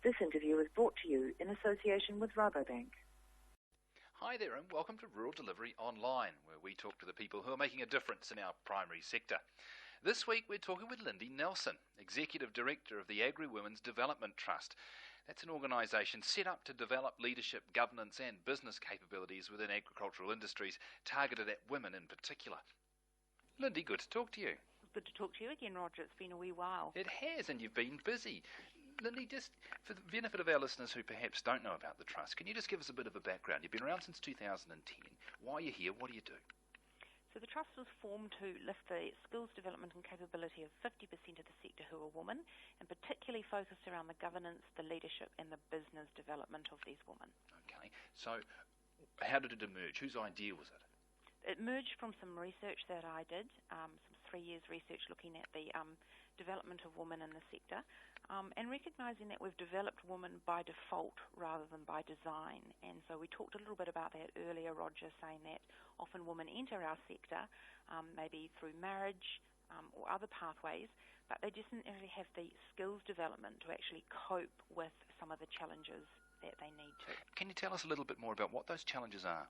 This interview is brought to you in association with Rabobank. Hi there and welcome to Rural Delivery Online, where we talk to the people who are making a difference in our primary sector. This week we're talking with Lindy Nelson, Executive Director of the Agri-Women's Development Trust. That's an organisation set up to develop leadership, governance and business capabilities within agricultural industries, targeted at women in particular. Lindy, good to talk to you. Good to talk to you again, Roger. It's been a wee while. It has, and you've been busy. Lindy, just for the benefit of our listeners who perhaps don't know about the Trust, can you just give us a bit of a background? You've been around since 2010. Why are you here? What do you do? So the Trust was formed to lift the skills development and capability of 50% of the sector who are women, and particularly focused around the governance, the leadership and the business development of these women. Okay, so how did it emerge? Whose idea was it? It emerged from some research that I did, some 3 years research looking at the development of women in the sector, and recognising that we've developed women by default rather than by design. And so we talked a little bit about that earlier, Roger, saying that often women enter our sector maybe through marriage or other pathways, but they just didn't really have the skills development to actually cope with some of the challenges that they need to. Can you tell us a little bit more about what those challenges are?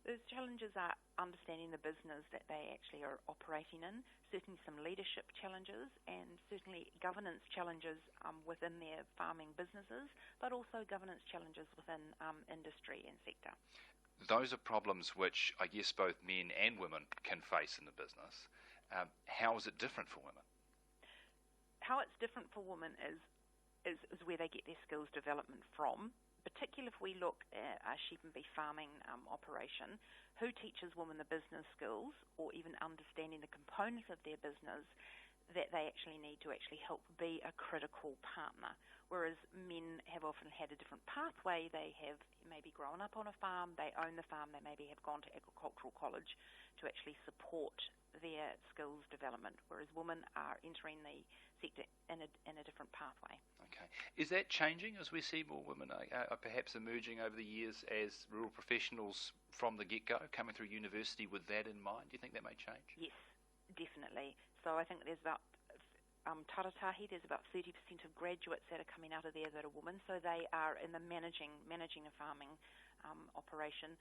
Those challenges are understanding the business that they actually are operating in, certainly some leadership challenges and certainly governance challenges within their farming businesses, but also governance challenges within industry and sector. Those are problems which I guess both men and women can face in the business. How is it different for women? How it's different for women is where they get their skills development from. Particularly if we look at a sheep and beef farming operation, who teaches women the business skills or even understanding the components of their business that they actually need to actually help be a critical partner. Whereas men have often had a different pathway. They have maybe grown up on a farm, they own the farm, they maybe have gone to agricultural college to actually support their skills development, whereas women are entering the sector in a different pathway. Okay. Is that changing as we see more women are perhaps emerging over the years as rural professionals from the get-go, coming through university with that in mind? Do you think that may change? Yes, definitely. So I think there's about Taratahi, there's about 30% of graduates that are coming out of there that are women, so they are in the managing a farming operation.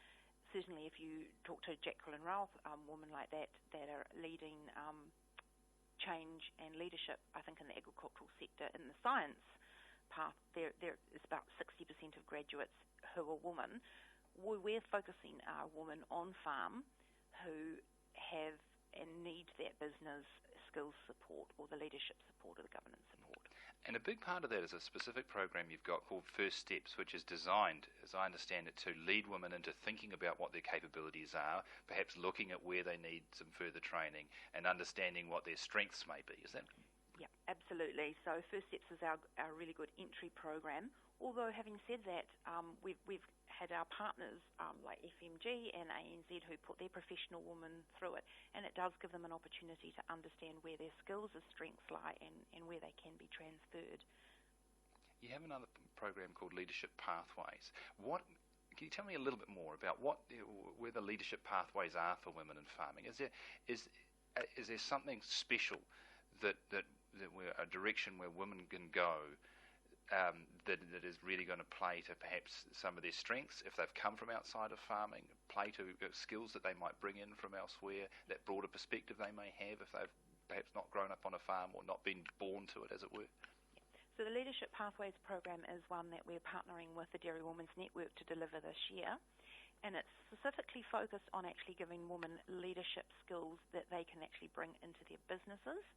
Certainly if you talk to Jacqueline Ralph, women like that are leading change and leadership, I think, in the agricultural sector. In the science path, there is about 60% of graduates who are women. We're focusing our women on farm who have and need that business skills support or the leadership support or the governance support. And a big part of that is a specific program you've got called First Steps, which is designed, as I understand it, to lead women into thinking about what their capabilities are, perhaps looking at where they need some further training and understanding what their strengths may be. Is that? Yeah, absolutely. So First Steps is our really good entry program. Although having said that, we've had our partners like FMG and ANZ who put their professional women through it, and it does give them an opportunity to understand where their skills or strengths lie and where they can be transferred. You have another program called Leadership Pathways. Can you tell me a little bit more about where the leadership pathways are for women in farming? Is there something special that a direction where women can go that is really going to play to perhaps some of their strengths if they've come from outside of farming, play to skills that they might bring in from elsewhere, that broader perspective they may have if they've perhaps not grown up on a farm or not been born to it, as it were? So the Leadership Pathways program is one that we're partnering with the Dairy Women's Network to deliver this year, and it's specifically focused on actually giving women leadership skills that they can actually bring into their businesses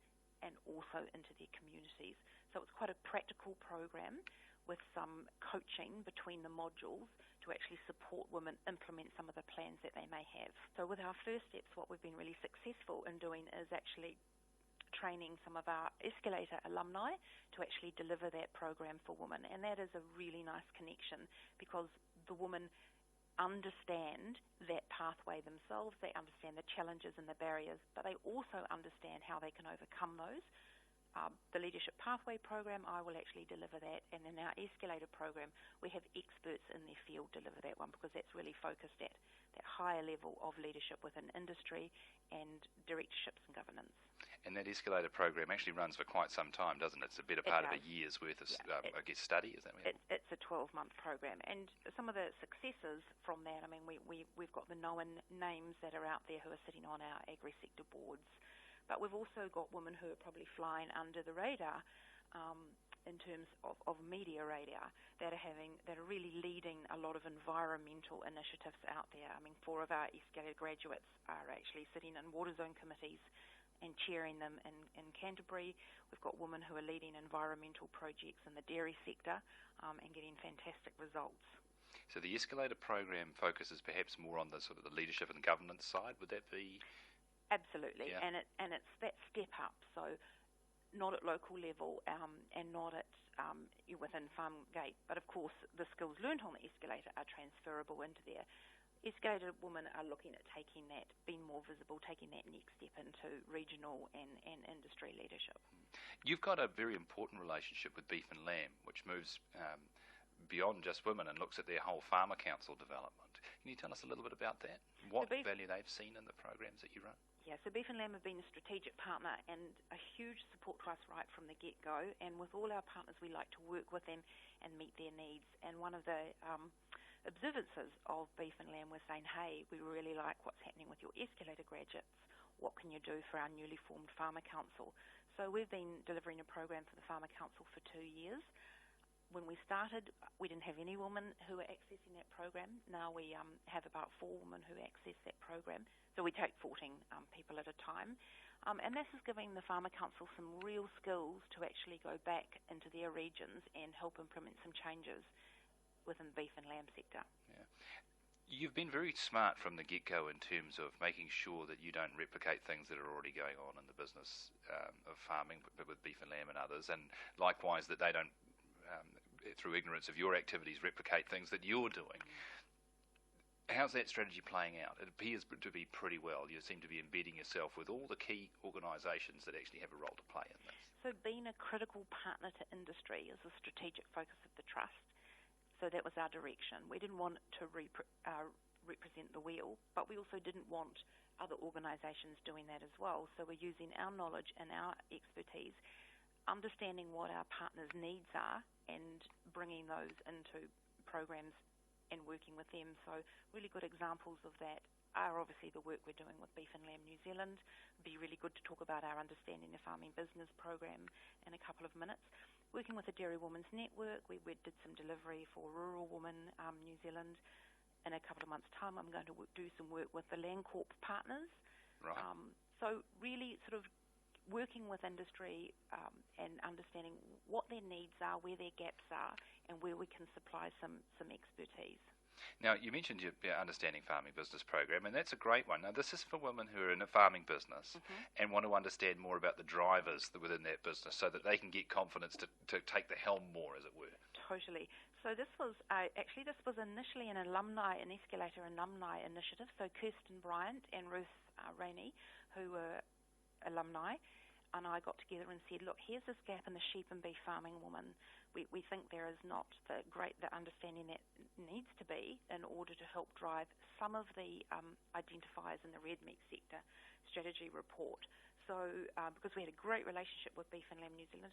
and also into their communities. So it's quite a practical program with some coaching between the modules to actually support women implement some of the plans that they may have. So with our First Steps, what we've been really successful in doing is actually training some of our Escalator alumni to actually deliver that program for women. And that is a really nice connection because the women understand that pathway themselves, they understand the challenges and the barriers, but they also understand how they can overcome those. The Leadership Pathway program, I will actually deliver that, and in our Escalator program, we have experts in their field deliver that one because that's really focused at that higher level of leadership within industry and directorships and governance. And that escalator program actually runs for quite some time, doesn't it? It's a better part of a year's worth of, study. Is that right? It's a 12-month program. And some of the successes from that, I mean, we've got the known names that are out there who are sitting on our agri-sector boards, but we've also got women who are probably flying under the radar in terms of media radar that are really leading a lot of environmental initiatives out there. I mean, 4 of our escalator graduates are actually sitting in water zone committees and chairing them in Canterbury. We've got women who are leading environmental projects in the dairy sector and getting fantastic results. So the escalator program focuses perhaps more on the sort of the leadership and governance side. Would that be? Absolutely, yeah. and it's that step up. So not at local level and not at within Farmgate, but of course the skills learned on the escalator are transferable into there. Escalator women are looking at taking that, being more visible, taking that next step into regional and industry leadership. You've got a very important relationship with Beef and Lamb, which moves beyond just women and looks at their whole farmer council development. Can you tell us a little bit about that? What value they've seen in the programs that you run? Yeah, so Beef and Lamb have been a strategic partner and a huge support to us right from the get-go. And with all our partners, we like to work with them and meet their needs. And one of the observances of Beef and Lamb was saying, hey, we really like what's happening with your escalator graduates. What can you do for our newly formed Farmer Council? So we've been delivering a program for the Farmer Council for 2 years. When we started, we didn't have any women who were accessing that program. Now we have about 4 women who access that program. So we take 14 people at a time. And this is giving the Farmer Council some real skills to actually go back into their regions and help implement some changes within the beef and lamb sector. Yeah. You've been very smart from the get-go in terms of making sure that you don't replicate things that are already going on in the business of farming with beef and lamb and others, and likewise that they don't, through ignorance of your activities, replicate things that you're doing. How's that strategy playing out? It appears to be pretty well. You seem to be embedding yourself with all the key organisations that actually have a role to play in this. So being a critical partner to industry is a strategic focus of the Trust. So that was our direction. We didn't want to represent the wheel, but we also didn't want other organisations doing that as well. So we're using our knowledge and our expertise, understanding what our partners' needs are and bringing those into programs and working with them. So really good examples of that are obviously the work we're doing with Beef and Lamb New Zealand. It'd be really good to talk about our Understanding the Farming Business program in a couple of minutes. Working with the Dairy Women's Network, we did some delivery for Rural Women New Zealand. In a couple of months' time, I'm going to do some work with the Landcorp partners. Right. So really sort of working with industry and understanding what their needs are, where their gaps are, and where we can supply some expertise. Now, you mentioned your Understanding Farming Business program, and that's a great one. Now, this is for women who are in a farming business and want to understand more about the drivers within that business so that they can get confidence to take the helm more, as it were. Totally. So this was initially an Escalator alumni initiative. So Kirsten Bryant and Ruth Rainey, who were alumni, and I got together and said, look, here's this gap in the sheep and beef farming woman. We think there is not the understanding that needs to be in order to help drive some of the identifiers in the red meat sector strategy report. So because we had a great relationship with Beef and Lamb New Zealand,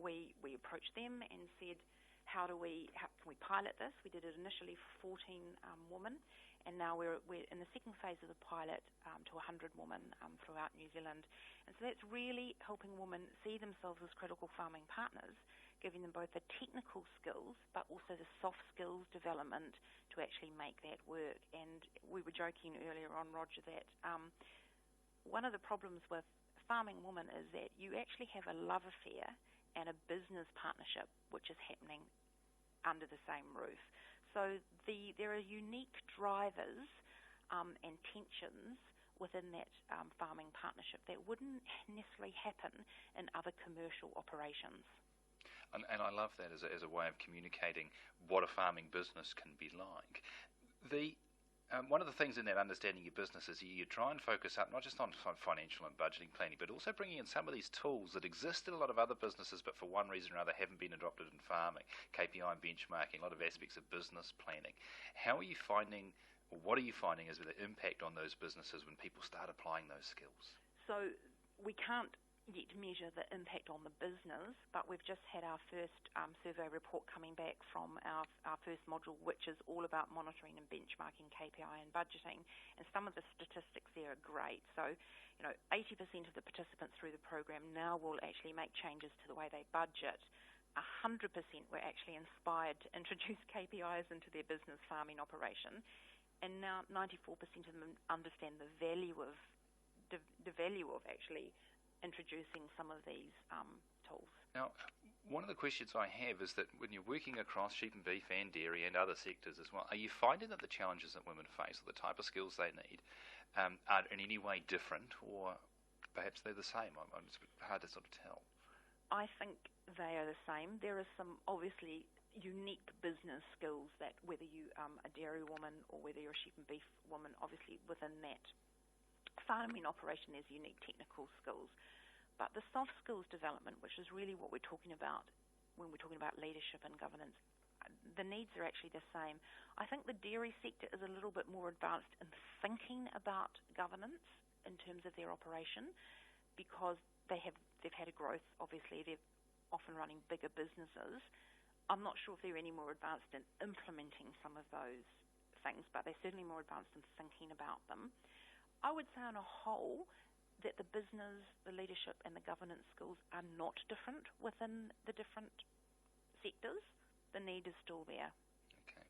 we approached them and said, how can we pilot this? We did it initially for 14 women, and now we're in the second phase of the pilot to 100 women throughout New Zealand. And so that's really helping women see themselves as critical farming partners, giving them both the technical skills but also the soft skills development to actually make that work. And we were joking earlier on, Roger, that one of the problems with farming women is that you actually have a love affair and a business partnership which is happening under the same roof. So there are unique drivers and tensions within that farming partnership that wouldn't necessarily happen in other commercial operations. And I love that as a way of communicating what a farming business can be like. One of the things in that understanding your business is you try and focus up not just on financial and budgeting planning, but also bringing in some of these tools that exist in a lot of other businesses, but for one reason or other haven't been adopted in farming. KPI and benchmarking, a lot of aspects of business planning. What are you finding as the impact on those businesses when people start applying those skills? So we can't yet to measure the impact on the business, but we've just had our first survey report coming back from our first module, which is all about monitoring and benchmarking KPI and budgeting. And some of the statistics there are great. So, 80% of the participants through the program now will actually make changes to the way they budget. 100% were actually inspired to introduce KPIs into their business farming operation. And now 94% of them understand the value of actually introducing some of these tools. Now, one of the questions I have is that when you're working across sheep and beef and dairy and other sectors as well, are you finding that the challenges that women face, or the type of skills they need, are in any way different, or perhaps they're the same? It's hard to sort of tell. I think they are the same. There are some obviously unique business skills that whether you are a dairy woman or whether you're a sheep and beef woman, obviously within that farming operation there's unique technical skills. But the soft skills development, which is really what we're talking about when we're talking about leadership and governance, the needs are actually the same. I think the dairy sector is a little bit more advanced in thinking about governance in terms of their operation because they've had a growth. Obviously, they're often running bigger businesses. I'm not sure if they're any more advanced in implementing some of those things, but they're certainly more advanced in thinking about them. I would say on a whole that the business, the leadership and the governance skills are not different within the different sectors. The need is still there. Okay.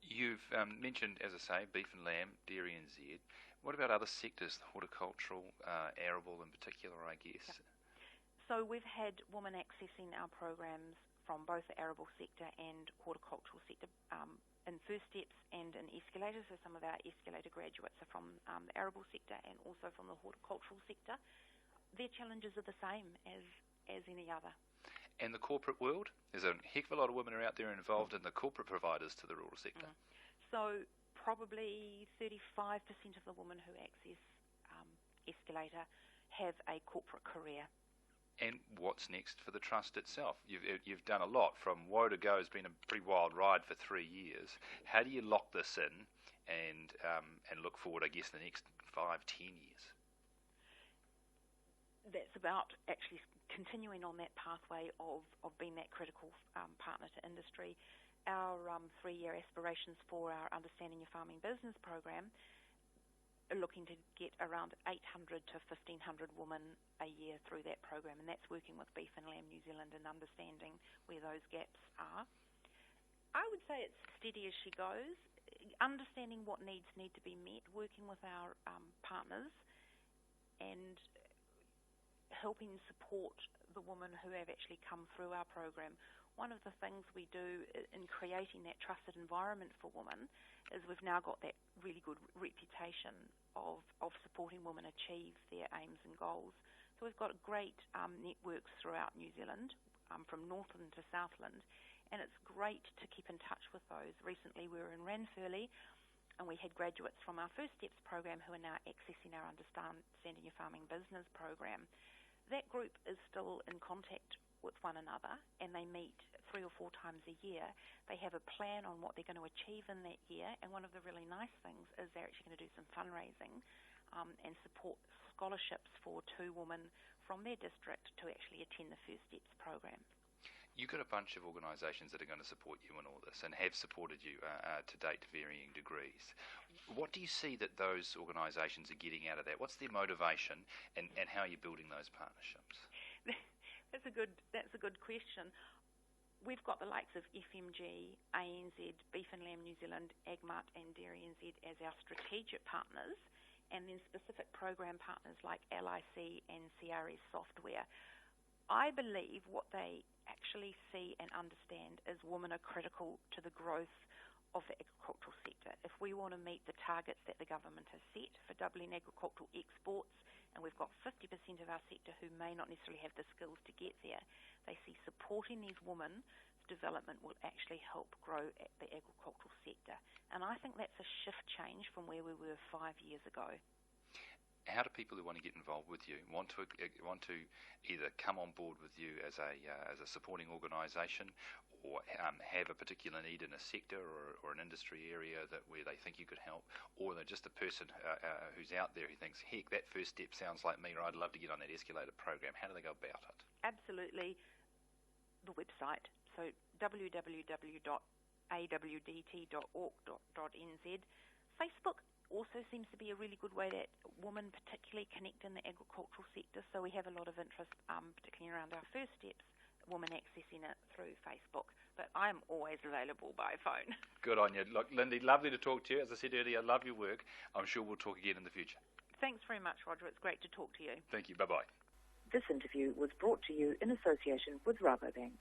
You've mentioned, as I say, beef and lamb, dairy and Z. What about other sectors, the horticultural, arable in particular, I guess? Yeah. So we've had women accessing our programs from both the arable sector and horticultural sector in first steps and in escalators. So some of our escalator graduates are from the arable sector and also from the horticultural sector. Their challenges are the same as any other. And the corporate world? There's a heck of a lot of women are out there involved in the corporate providers to the rural sector. So probably 35% of the women who access escalator have a corporate career. And what's next for the trust itself? You've done a lot. From woe to go has been a pretty wild ride for 3 years. How do you lock this in and look forward, I guess, the next 5-10 years? That's about actually continuing on that pathway of being that critical partner to industry. Our 3-year aspirations for our Understanding Your Farming Business program are looking to get around 800 to 1,500 women a year through that program, and that's working with Beef and Lamb New Zealand and understanding where those gaps are. I would say it's steady as she goes, understanding what needs need to be met, working with our partners and helping support the women who have actually come through our program. One of the things we do in creating that trusted environment for women is we've now got that really good reputation of supporting women achieve their aims and goals. So we've got great networks throughout New Zealand, from Northland to Southland, and it's great to keep in touch with those. Recently we were in Ranfurly and we had graduates from our First Steps program who are now accessing our Understanding Your Farming Business program. That group is still in contact with one another and they meet 3 or 4 times a year. They have a plan on what they're going to achieve in that year, and one of the really nice things is they're actually going to do some fundraising and support scholarships for 2 women from their district to actually attend the First Steps program. You've got a bunch of organisations that are going to support you in all this and have supported you to date to varying degrees. What do you see that those organisations are getting out of that? What's their motivation and how are you building those partnerships? That's a good question. We've got the likes of FMG, ANZ, Beef and Lamb New Zealand, Agmart and Dairy NZ as our strategic partners, and then specific program partners like LIC and CRS Software. I believe what they actually see and understand is women are critical to the growth of the agricultural sector. If we want to meet the targets that the government has set for doubling agricultural exports, and we've got 50% of our sector who may not necessarily have the skills to get there, they see supporting these women's development will actually help grow the agricultural sector. And I think that's a shift change from where we were 5 years ago. How do people who want to get involved with you want to either come on board with you as a supporting organisation, have a particular need in a sector or an industry area where they think you could help, or they're just a person who's out there who thinks, heck, that first step sounds like me, or I'd love to get on that escalator program, how do they go about it? Absolutely. The website, so www.awdt.org.nz. Facebook also seems to be a really good way that women particularly connect in the agricultural sector, so we have a lot of interest, particularly around our first steps, women accessing it through Facebook. But I'm always available by phone. Good on you. Look, Lindy, lovely to talk to you. As I said earlier, I love your work. I'm sure we'll talk again in the future. Thanks very much, Roger. It's great to talk to you. Thank you. Bye-bye. This interview was brought to you in association with Rabobank.